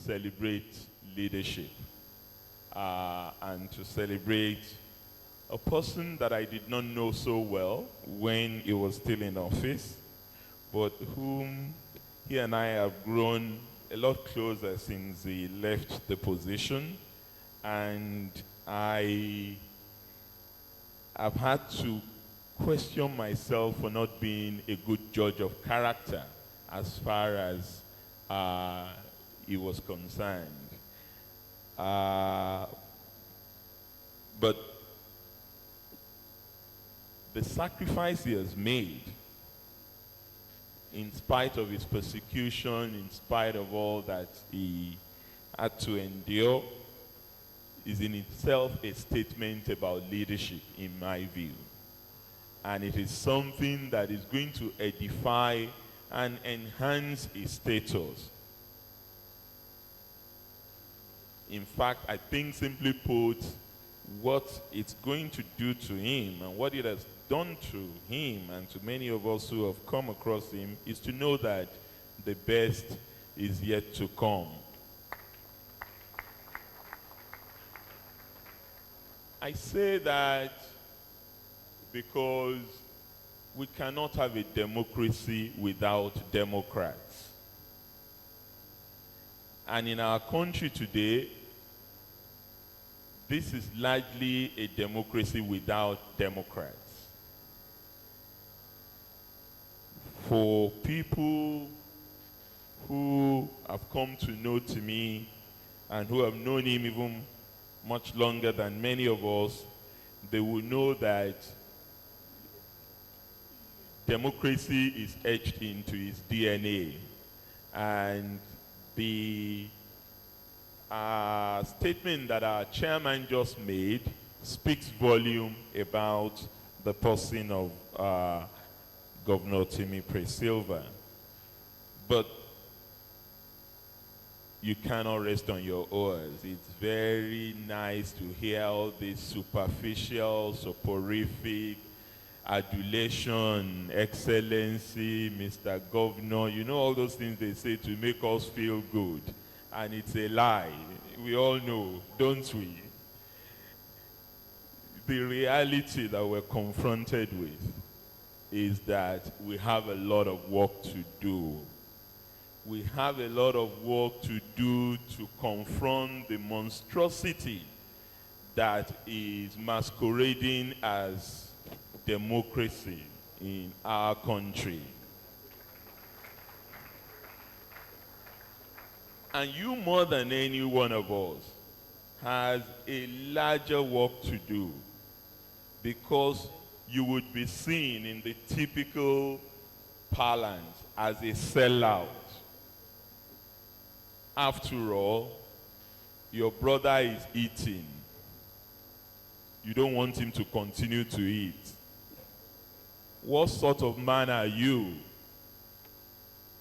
celebrate leadership and to celebrate a person that I did not know so well when he was still in office, but whom he and I have grown a lot closer since he left the position, and I have had to question myself for not being a good judge of character as far as he was concerned. But the sacrifice he has made, in spite of his persecution, in spite of all that he had to endure, is in itself a statement about leadership, in my view. And it is something that is going to edify and enhance his status. In fact, I think, simply put, what it's going to do to him and what it has done to him and to many of us who have come across him is to know that the best is yet to come. I say that because we cannot have a democracy without Democrats. And in our country today, this is largely a democracy without Democrats. For people who have come to know me and who have known him even much longer than many of us, they will know that democracy is etched into his DNA. And the statement that our chairman just made speaks volume about the person of Governor Timipre Sylva. But you cannot rest on your oars. It's very nice to hear all this superficial, soporific, adulation, excellency, Mr. Governor, you know, all those things they say to make us feel good. And it's a lie. We all know, don't we? The reality that we're confronted with is that we have a lot of work to do. We have a lot of work to do to confront the monstrosity that is masquerading as democracy in our country. And you, more than any one of us, has a larger work to do, because you would be seen in the typical parlance as a sellout. After all, your brother is eating. You don't want him to continue to eat. What sort of man are you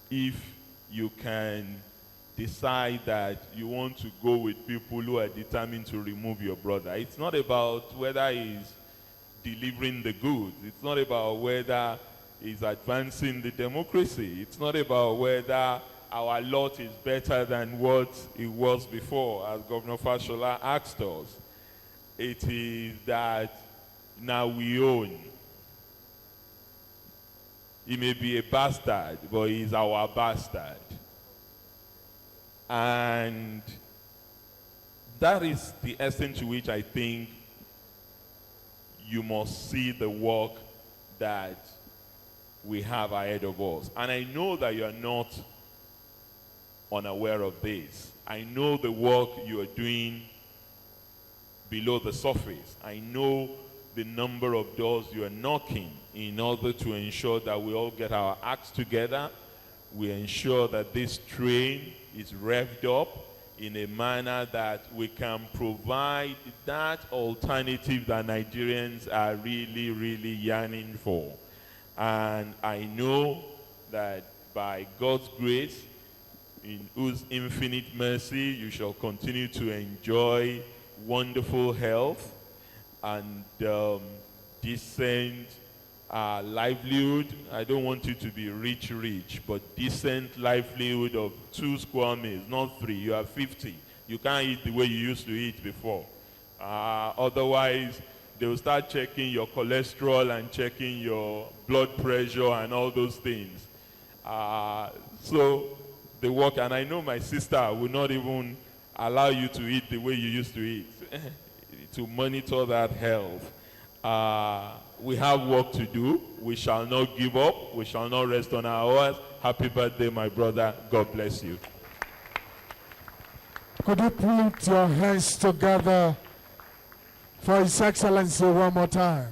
if you can decide that you want to go with people who are determined to remove your brother? It's not about whether he's delivering the goods. It's not about whether he's advancing the democracy. It's not about whether our lot is better than what it was before, as Governor Fashola asked us. It is that now we own. He may be a bastard, but he's our bastard. And that is the essence to which I think you must see the work that we have ahead of us. And I know that you are not unaware of this. I know the work you are doing below the surface. I know the number of doors you are knocking in order to ensure that we all get our acts together. We ensure that this train is revved up in a manner that we can provide that alternative that Nigerians are really, really yearning for. And I know that by God's grace, in whose infinite mercy, you shall continue to enjoy wonderful health and decent livelihood. I don't want you to be rich, but decent livelihood of 2 square meals, not 3. You have 50. You can't eat the way you used to eat before. Otherwise, they will start checking your cholesterol and checking your blood pressure and all those things. So they work, and I know my sister will not even allow you to eat the way you used to eat to monitor that health. We have work to do. We shall not give up. We shall not rest on our oars. Happy birthday, my brother. God bless you. Could you put your hands together for His Excellency one more time?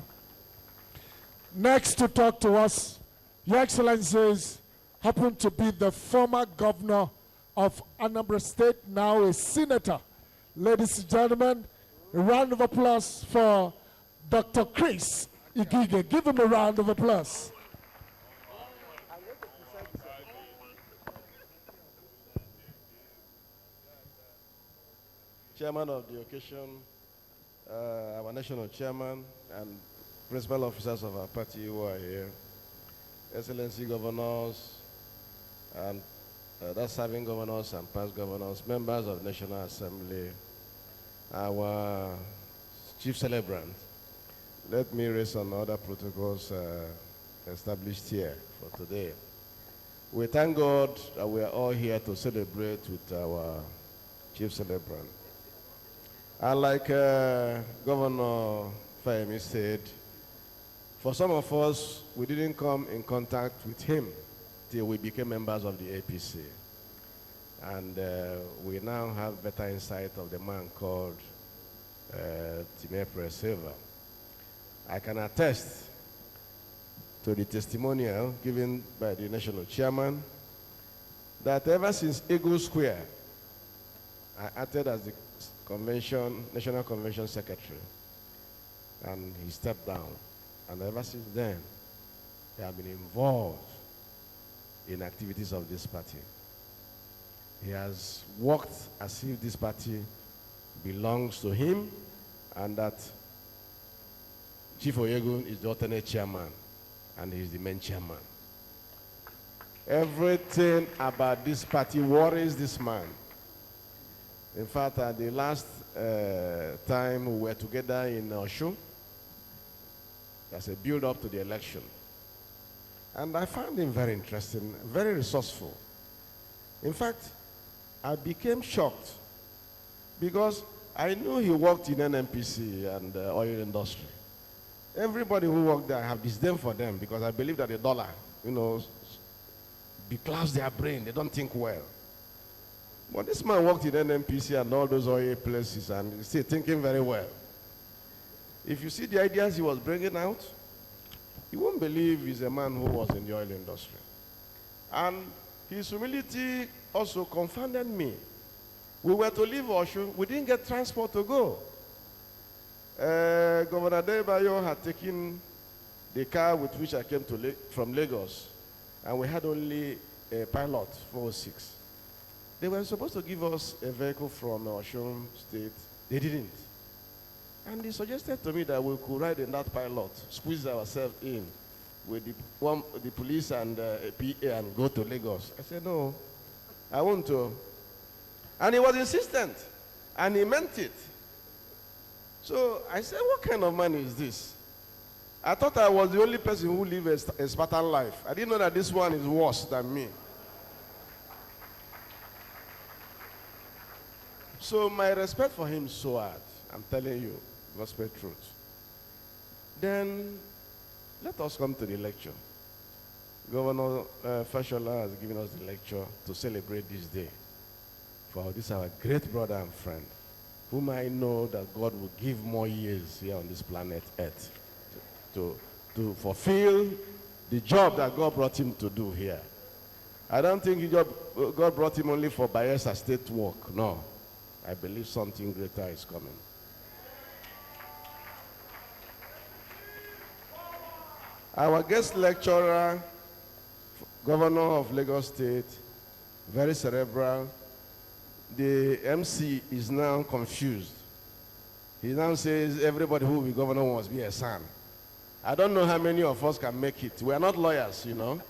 Next to talk to us, Your Excellencies happen to be the former governor of Anambra State, now a senator. Ladies and gentlemen, a round of applause for Dr. Chris Igige. Give him a round of applause. Chairman of the occasion, our national chairman, and principal officers of our party who are here, Excellency governors, and that's serving governors and past governors, members of the National Assembly, our chief celebrant. Let me raise some other protocols established here for today. We thank God that we are all here to celebrate with our chief celebrant. And like Governor Fayemi said, for some of us, we didn't come in contact with him till we became members of the APC. And we now have better insight of the man called Timipre Sylva. I can attest to the testimonial given by the national chairman that ever since Eagle Square, I acted as the National Convention Secretary, and he stepped down. And ever since then, he has been involved in activities of this party. He has worked as if this party belongs to him, and that Chief Oyegun is the alternate chairman, and he's the main chairman. Everything about this party worries this man. In fact, at the last time we were together in Osun, as a build-up to the election. And I found him very interesting, very resourceful. In fact, I became shocked because I knew he worked in NNPC and the oil industry. Everybody who worked there, I have disdain for them because I believe that the dollar, beclouds their brain. They don't think well. But this man worked in NNPC and all those oil places, and he's still thinking very well. If you see the ideas he was bringing out, you won't believe he's a man who was in the oil industry. And his humility also confounded me. We were to leave Osun, we didn't get transport to go. Governor Debayo had taken the car with which I came from Lagos, and we had only a pilot, 406. They were supposed to give us a vehicle from Osun State. They didn't. And they suggested to me that we could ride in that pilot, squeeze ourselves in with the police and PA and go to Lagos. I said, no, I want to. And he was insistent, and he meant it. So I said, what kind of man is this? I thought I was the only person who lived a Spartan life. I didn't know that this one is worse than me. So my respect for him soared. I'm telling you, gospel truth. Then let us come to the lecture. Governor Fashola has given us the lecture to celebrate this day for this our great brother and friend, whom I know that God will give more years here on this planet Earth to fulfill the job that God brought him to do here. I don't think God brought him only for Bayelsa State work. No. I believe something greater is coming. Our guest lecturer, Governor of Lagos State, very cerebral. The MC is now confused. He now says everybody who will be governor must be a son. I don't know how many of us can make it. We are not lawyers, you know.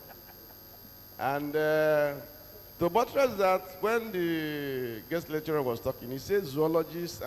And to buttress that, when the guest lecturer was talking, he said zoologists